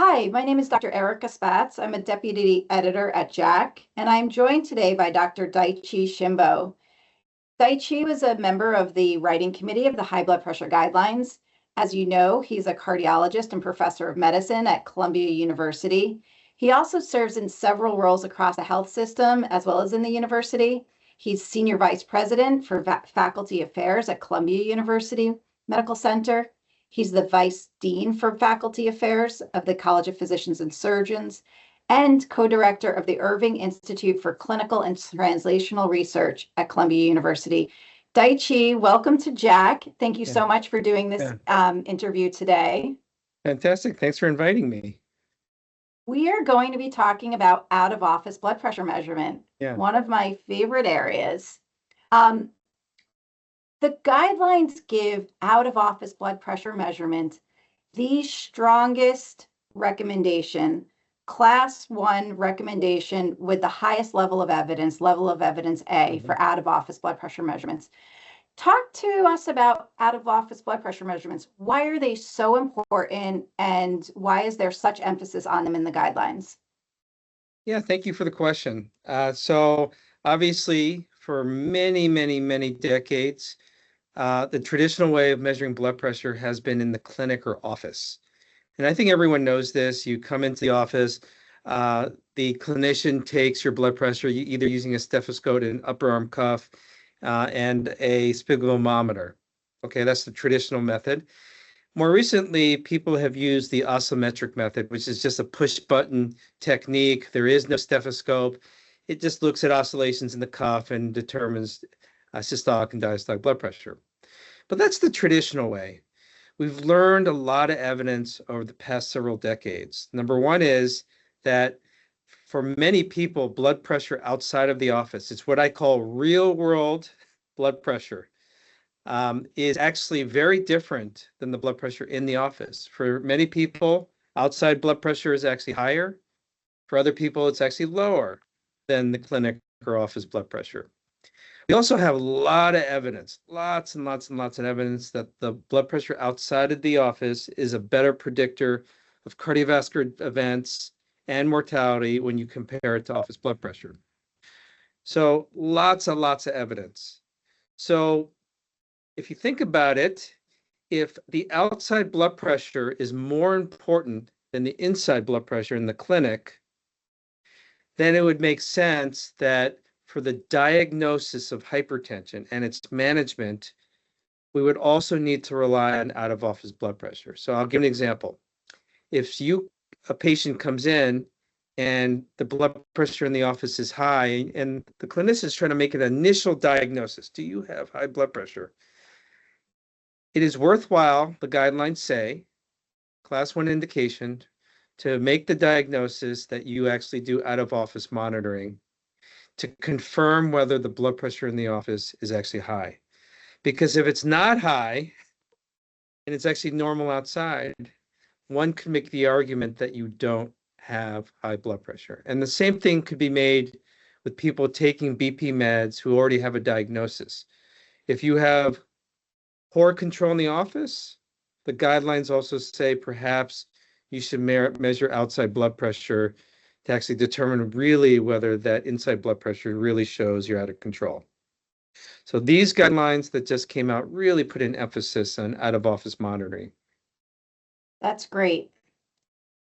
Hi, my name is Dr. Erica Spatz. I'm a deputy editor at JACC, and I'm joined today by Dr. Daichi Shimbo. Daichi was a member of the writing committee of the High Blood Pressure Guidelines. As you know, he's a cardiologist and professor of medicine at Columbia University. He also serves in several roles across the health system as well as in the university. He's senior vice president for faculty affairs at Columbia University Medical Center. He's the vice dean for faculty affairs of the College of Physicians and Surgeons and co-director of the Irving Institute for Clinical and Translational Research at Columbia University. Daichi, welcome to JACC. Thank you so much for doing this interview today. Fantastic. Thanks for inviting me. We are going to be talking about out-of-office blood pressure measurement, one of my favorite areas. The guidelines give out-of-office blood pressure measurement the strongest recommendation, class 1 recommendation with the highest level of evidence A for out-of-office blood pressure measurements. Talk to us about out-of-office blood pressure measurements. Why are they so important, and why is there such emphasis on them in the guidelines? Yeah, thank you for the question. So obviously, for many decades, the traditional way of measuring blood pressure has been in the clinic or office. And I think everyone knows this. You come into the office, the clinician takes your blood pressure, either using a stethoscope, an upper arm cuff, and a sphygmomanometer. Okay, that's the traditional method. More recently, people have used the oscillometric method, which is just a push button technique. There is no stethoscope. It just looks at oscillations in the cuff and determines systolic and diastolic blood pressure. But that's the traditional way. We've learned a lot of evidence over the past several decades. Number one is that for many people, blood pressure outside of the office, it's what I call real world blood pressure, is actually very different than the blood pressure in the office. For many people, outside blood pressure is actually higher. For other people, it's actually lower than the clinic or office blood pressure. We also have a lot of evidence, lots and lots of evidence that the blood pressure outside of the office is a better predictor of cardiovascular events and mortality when you compare it to office blood pressure. So lots of evidence. So if you think about it, if the outside blood pressure is more important than the inside blood pressure in the clinic, then it would make sense that for the diagnosis of hypertension and its management, we would also need to rely on out-of-office blood pressure. So I'll give an example. If a patient comes in and the blood pressure in the office is high, and the clinician is trying to make an initial diagnosis, do you have high blood pressure? It is worthwhile, the guidelines say, class 1 indication, to make the diagnosis that you actually do out-of-office monitoring to confirm whether the blood pressure in the office is actually high. Because if it's not high and it's actually normal outside, one could make the argument that you don't have high blood pressure. And the same thing could be made with people taking BP meds who already have a diagnosis. If you have poor control in the office, the guidelines also say perhaps you should measure outside blood pressure to actually determine really whether that inside blood pressure really shows you're out of control. So these guidelines that just came out really put an emphasis on out-of-office monitoring. That's great.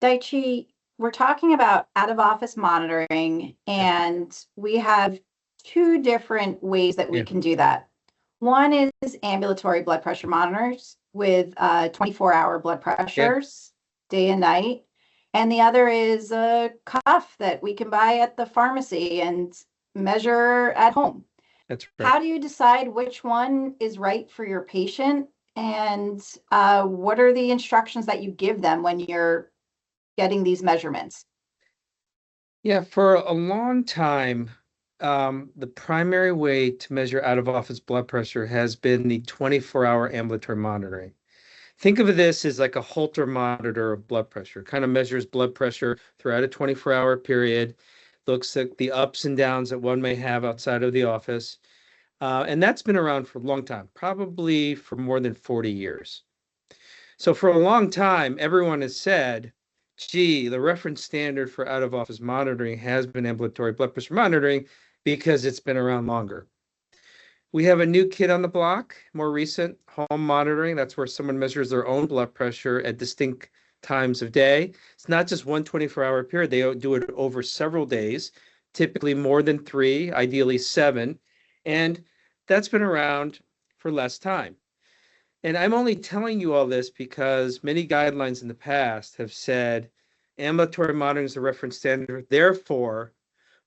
Daichi, we're talking about out-of-office monitoring, and we have two different ways that we can do that. One is ambulatory blood pressure monitors with 24-hour blood pressures, day and night. And the other is a cuff that we can buy at the pharmacy and measure at home. That's right. How do you decide which one is right for your patient? And what are the instructions that you give them when you're getting these measurements? Yeah, for a long time, the primary way to measure out-of-office blood pressure has been the 24-hour ambulatory monitoring. Think of this as like a Holter monitor of blood pressure. It kind of measures blood pressure throughout a 24-hour period, looks at the ups and downs that one may have outside of the office. And that's been around for a long time, probably for more than 40 years. So for a long time, everyone has said, gee, the reference standard for out-of-office monitoring has been ambulatory blood pressure monitoring because it's been around longer. We have a new kid on the block, more recent, home monitoring. That's where someone measures their own blood pressure at distinct times of day. It's not just one 24-hour period. They do it over several days, typically more than 3, ideally 7. And that's been around for less time. And I'm only telling you all this because many guidelines in the past have said ambulatory monitoring is the reference standard. Therefore,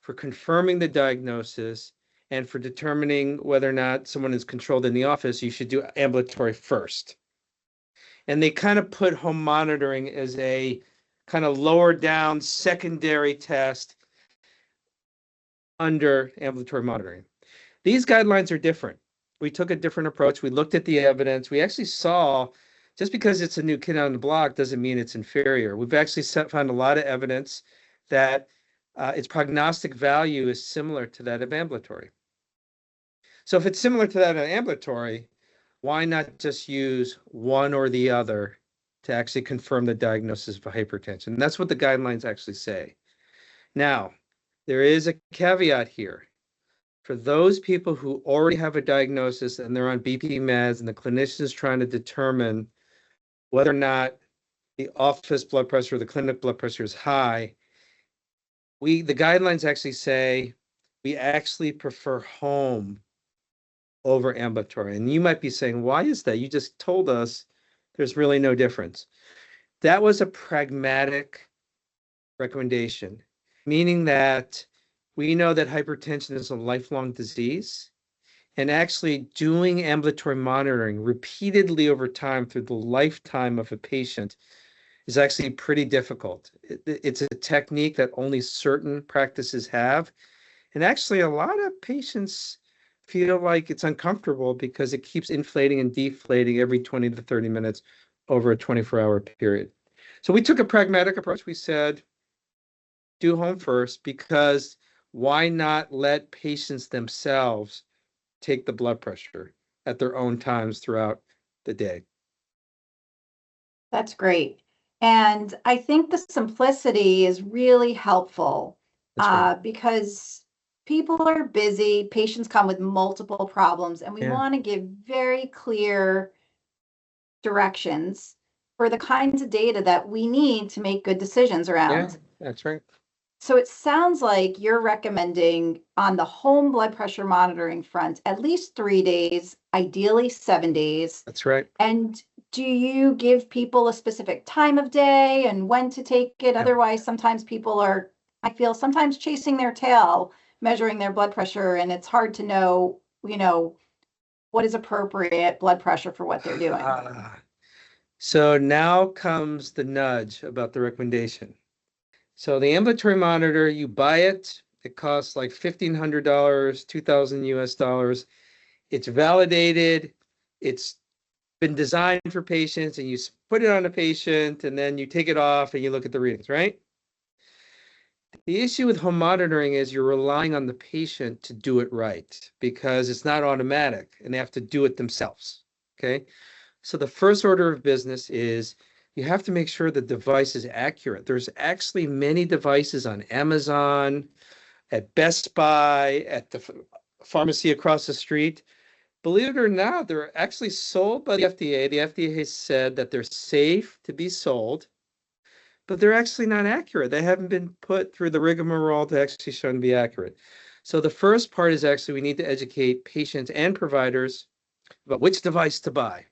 for confirming the diagnosis and for determining whether or not someone is controlled in the office, you should do ambulatory first. And they kind of put home monitoring as a kind of lower down secondary test under ambulatory monitoring. These guidelines are different. We took a different approach. We looked at the evidence. We actually saw, just because it's a new kid on the block doesn't mean it's inferior. We've actually found a lot of evidence that its prognostic value is similar to that of ambulatory. So if it's similar to that of ambulatory, why not just use one or the other to actually confirm the diagnosis of hypertension? And that's what the guidelines actually say. Now, there is a caveat here. For those people who already have a diagnosis and they're on BP meds and the clinician is trying to determine whether or not the office blood pressure or the clinic blood pressure is high, the guidelines actually say we actually prefer home over ambulatory. And you might be saying, why is that? You just told us there's really no difference. That was a pragmatic recommendation, meaning that we know that hypertension is a lifelong disease, and actually doing ambulatory monitoring repeatedly over time through the lifetime of a patient is actually pretty difficult. It's a technique that only certain practices have. And actually, a lot of patients feel like it's uncomfortable because it keeps inflating and deflating every 20 to 30 minutes over a 24-hour period. So we took a pragmatic approach. We said, do home first, because why not let patients themselves take the blood pressure at their own times throughout the day? That's great. And I think the simplicity is really helpful because people are busy, patients come with multiple problems, and we want to give very clear directions for the kinds of data that we need to make good decisions around. Yeah, that's right. So it sounds like you're recommending on the home blood pressure monitoring front, at least 3 days, ideally 7 days. That's right. And do you give people a specific time of day and when to take it? Yeah. Otherwise, sometimes people are, I feel, sometimes chasing their tail, measuring their blood pressure, and it's hard to know, what is appropriate blood pressure for what they're doing. So now comes the nudge about the recommendation. So the ambulatory monitor, you buy it, it costs like $1,500, $2,000 US. It's validated, it's been designed for patients, and you put it on a patient and then you take it off and you look at the readings, right? The issue with home monitoring is you're relying on the patient to do it right because it's not automatic and they have to do it themselves, okay? So the first order of business is you have to make sure the device is accurate. There's actually many devices on Amazon, at Best Buy, at the pharmacy across the street. Believe it or not, they're actually sold by the FDA. The FDA has said that they're safe to be sold, but they're actually not accurate. They haven't been put through the rigmarole to actually show them to be accurate. So the first part is actually we need to educate patients and providers about which device to buy.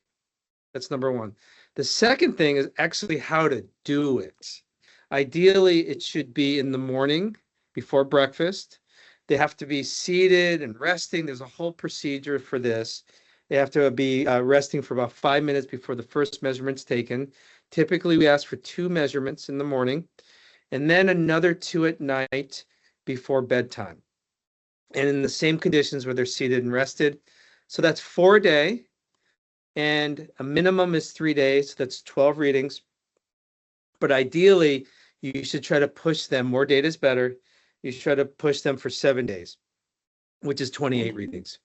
That's number one. The second thing is actually how to do it. Ideally, it should be in the morning before breakfast. They have to be seated and resting. There's a whole procedure for this. They have to be resting for about 5 minutes before the first measurement's taken. Typically, we ask for 2 measurements in the morning and then another 2 at night before bedtime. And in the same conditions where they're seated and rested. So that's 4 a day. And a minimum is 3 days, so that's 12 readings. But ideally, you should try to push them. More data is better. You should try to push them for 7 days, which is 28 readings.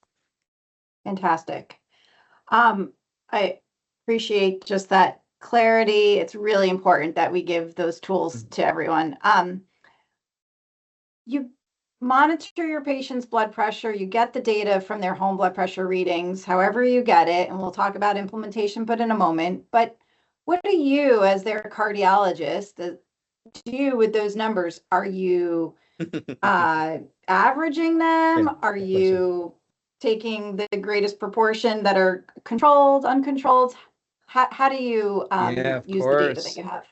Fantastic. I appreciate just that clarity. It's really important that we give those tools to everyone. You monitor your patient's blood pressure, you get the data from their home blood pressure readings, however you get it, and we'll talk about implementation but in a moment. But what do you, as their cardiologist, do with those numbers? Are you averaging them? Yeah, Are good question. you taking the greatest proportion that are controlled, uncontrolled? How do you Yeah, of use the data that course. you have?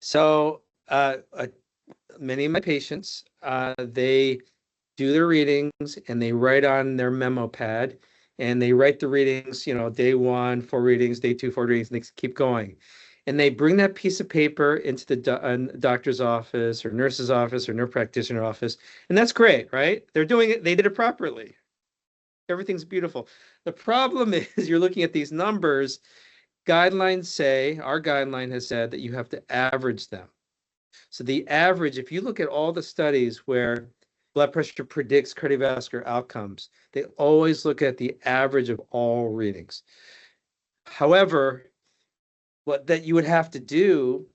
So many of my patients, they do their readings and they write on their memo pad and they write the readings, day 1, 4 readings, day 2, 4 readings, and they keep going. And they bring that piece of paper into the doctor's office or nurse's office or nurse practitioner office. And that's great, right? They're doing it. They did it properly. Everything's beautiful. The problem is you're looking at these numbers. Guidelines say, our guideline has said that you have to average them. So the average, if you look at all the studies where blood pressure predicts cardiovascular outcomes, they always look at the average of all readings. However, what that you would have to do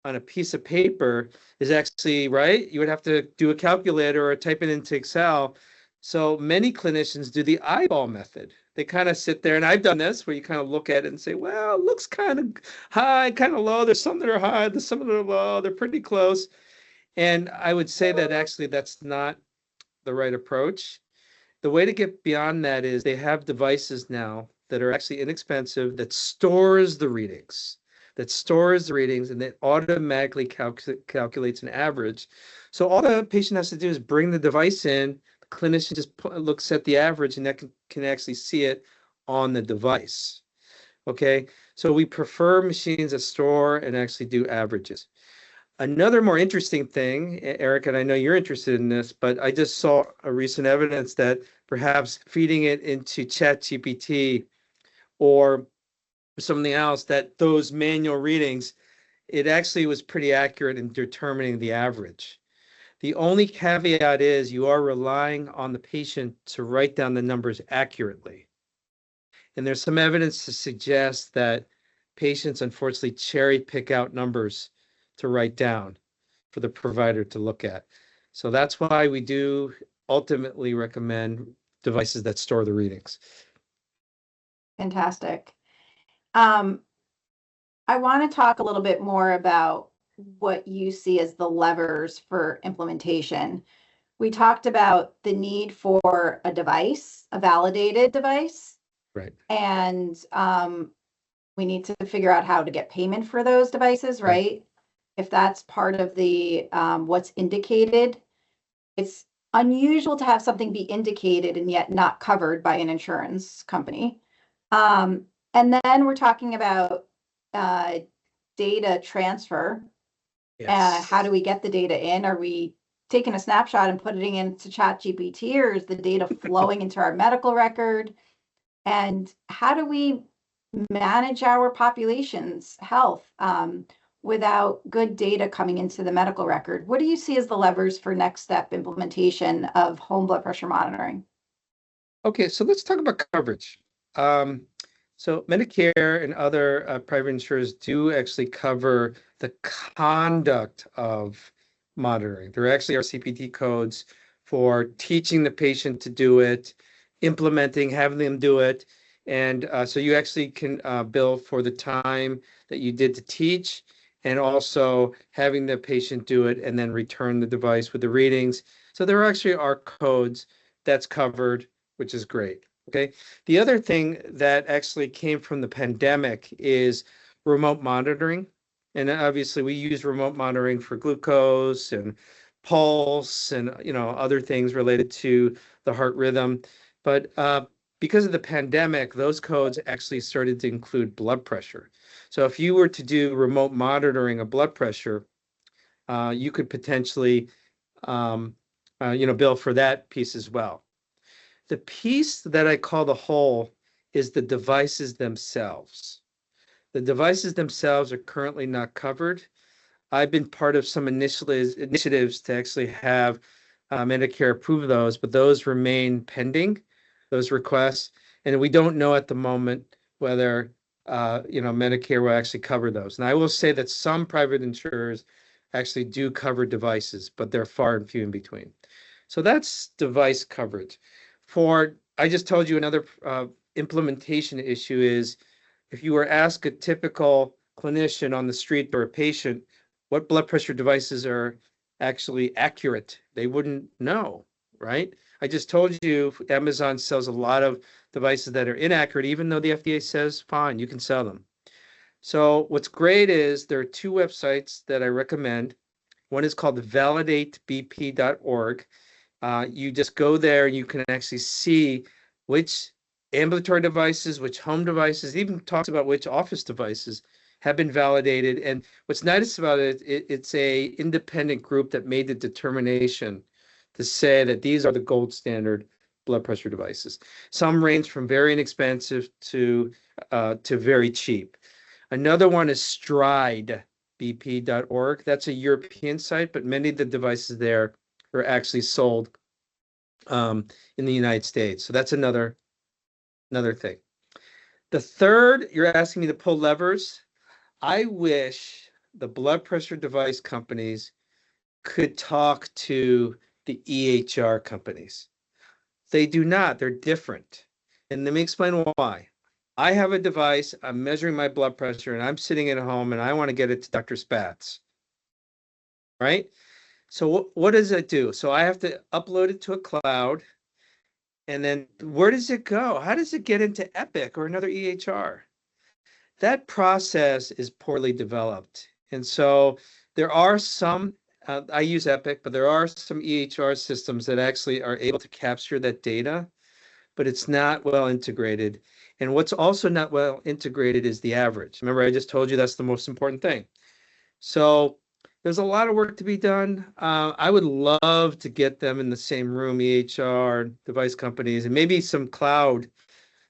on a piece of paper is actually, right? You would have to do a calculator or type it into Excel. So many clinicians do the eyeball method. They kind of sit there, and I've done this, where you kind of look at it and say, well, it looks kind of high, kind of low. There's some that are high, there's some that are low. They're pretty close. And I would say that actually that's not the right approach. The way to get beyond that is they have devices now that are actually inexpensive that stores the readings, and that automatically calculates an average. So all the patient has to do is bring the device in, the clinician just looks at the average, and that can actually see it on the device. Okay, so we prefer machines that store and actually do averages. Another more interesting thing, Eric, and I know you're interested in this, but I just saw a recent evidence that perhaps feeding it into ChatGPT or something else, that those manual readings, it actually was pretty accurate in determining the average. The only caveat is you are relying on the patient to write down the numbers accurately. And there's some evidence to suggest that patients unfortunately cherry pick out numbers to write down for the provider to look at. So that's why we do ultimately recommend devices that store the readings. Fantastic. I want to talk a little bit more about what you see as the levers for implementation. We talked about the need for a device, a validated device, Right. and we need to figure out how to get payment for those devices, right? If that's part of the what's indicated. It's unusual to have something be indicated and yet not covered by an insurance company. And then we're talking about data transfer. Yes. How do we get the data in? Are we taking a snapshot and putting it into ChatGPT, or is the data flowing into our medical record? And how do we manage our population's health without good data coming into the medical record? What do you see as the levers for next step implementation of home blood pressure monitoring? Okay, so let's talk about coverage. So Medicare and other private insurers do actually cover the conduct of monitoring. There actually are CPT codes for teaching the patient to do it, implementing, having them do it. And so you actually can bill for the time that you did to teach, and also having the patient do it and then return the device with the readings. So there actually are codes that's covered, which is great. Okay. The other thing that actually came from the pandemic is remote monitoring. And obviously we use remote monitoring for glucose and pulse and other things related to the heart rhythm. But because of the pandemic, those codes actually started to include blood pressure. So if you were to do remote monitoring of blood pressure, you could potentially bill for that piece as well. The piece that I call the whole is the devices themselves. The devices themselves are currently not covered. I've been part of some initiatives to actually have Medicare approve those, but those remain pending, those requests. And we don't know at the moment whether Medicare will actually cover those. And I will say that some private insurers actually do cover devices, but they're far and few in between. So that's device coverage. I just told you another implementation issue is if you were asked a typical clinician on the street or a patient what blood pressure devices are actually accurate, they wouldn't know, right? I just told you Amazon sells a lot of devices that are inaccurate, even though the FDA says, fine, you can sell them. So what's great is there are two websites that I recommend. One is called validatebp.org. You just go there and you can actually see which ambulatory devices, which home devices, even talks about which office devices have been validated. And what's nice about it, it's a independent group that made the determination to say that these are the gold standard blood pressure devices. Some range from very inexpensive to very cheap. Another one is stridebp.org. That's a European site, but many of the devices there are actually sold in the United States. So that's another thing. The third, you're asking me to pull levers. I wish the blood pressure device companies could talk to the EHR companies. They do not. They're different. And let me explain why. I have a device, I'm measuring my blood pressure, and I'm sitting at home, and I want to get it to Dr. Spatz, right? So what does it do? So I have to upload it to a cloud, and then where does it go? How does it get into Epic or another EHR? That process is poorly developed. And so there are some, I use Epic, but there are some EHR systems that actually are able to capture that data, but it's not well integrated. And what's also not well integrated is the average. Remember, I just told you that's the most important thing. So there's a lot of work to be done. I would love to get them in the same room, EHR, device companies, and maybe some cloud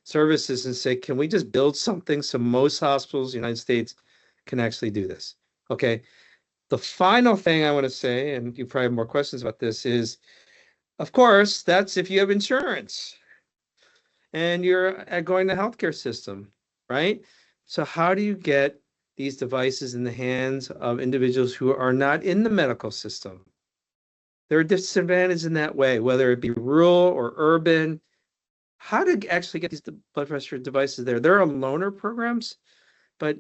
services and say, can we just build something so most hospitals in the United States can actually do this? Okay. The final thing I want to say, and you probably have more questions about this, is, of course, that's if you have insurance and you're going to the healthcare system, right? So how do you get these devices in the hands of individuals who are not in the medical system? There are disadvantages in that way, whether it be rural or urban. How to actually get these blood pressure devices there? There are loaner programs, but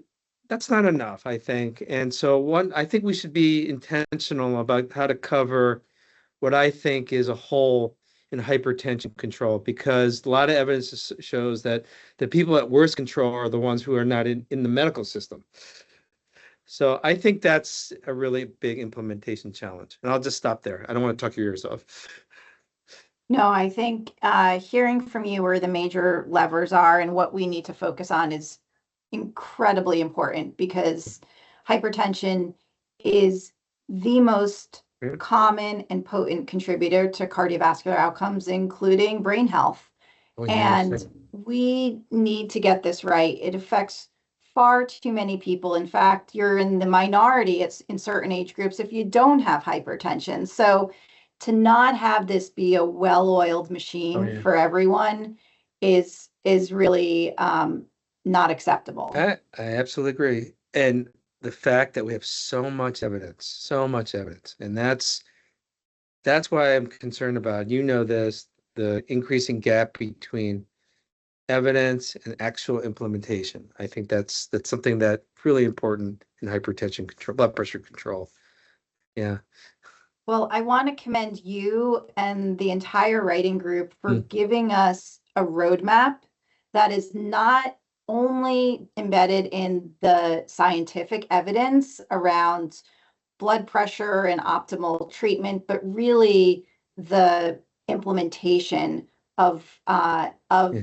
that's not enough, I think. And so I think we should be intentional about how to cover what I think is a hole in hypertension control, because a lot of evidence shows that the people at worst control are the ones who are not in the medical system. So I think that's a really big implementation challenge. And I'll just stop there. I don't want to talk your ears off. No, I think hearing from you where the major levers are and what we need to focus on is incredibly important, because hypertension is the most common and potent contributor to cardiovascular outcomes, including brain health. Oh, yes. And we need to get this right. It affects far too many people. In fact, you're in the minority in certain age groups if you don't have hypertension. So to not have this be a well-oiled machine for everyone is really not acceptable. I absolutely agree. And the fact that we have so much evidence, and that's why I'm concerned about, this, the increasing gap between evidence and actual implementation. I think that's something that's really important in hypertension control, blood pressure control. Yeah. Well, I want to commend you and the entire writing group for giving us a roadmap that is not only embedded in the scientific evidence around blood pressure and optimal treatment, but really the implementation of the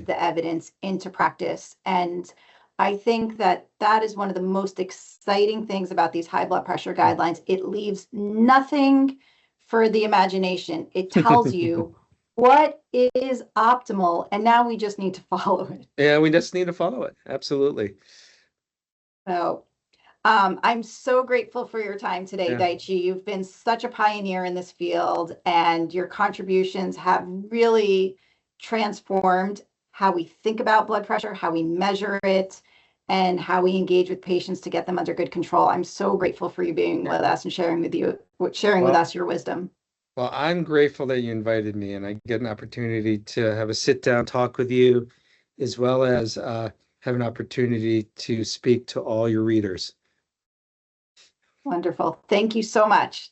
evidence into practice. And I think that is one of the most exciting things about these high blood pressure guidelines. It leaves nothing for the imagination. It tells you what is optimal, and now we just need to follow it. Yeah, we just need to follow it. Absolutely. So I'm so grateful for your time today, Daichi. You've been such a pioneer in this field, and your contributions have really transformed how we think about blood pressure, how we measure it, and how we engage with patients to get them under good control. I'm so grateful for you being with us and sharing with us your wisdom. Well, I'm grateful that you invited me and I get an opportunity to have a sit down talk with you, as well as have an opportunity to speak to all your readers. Wonderful. Thank you so much.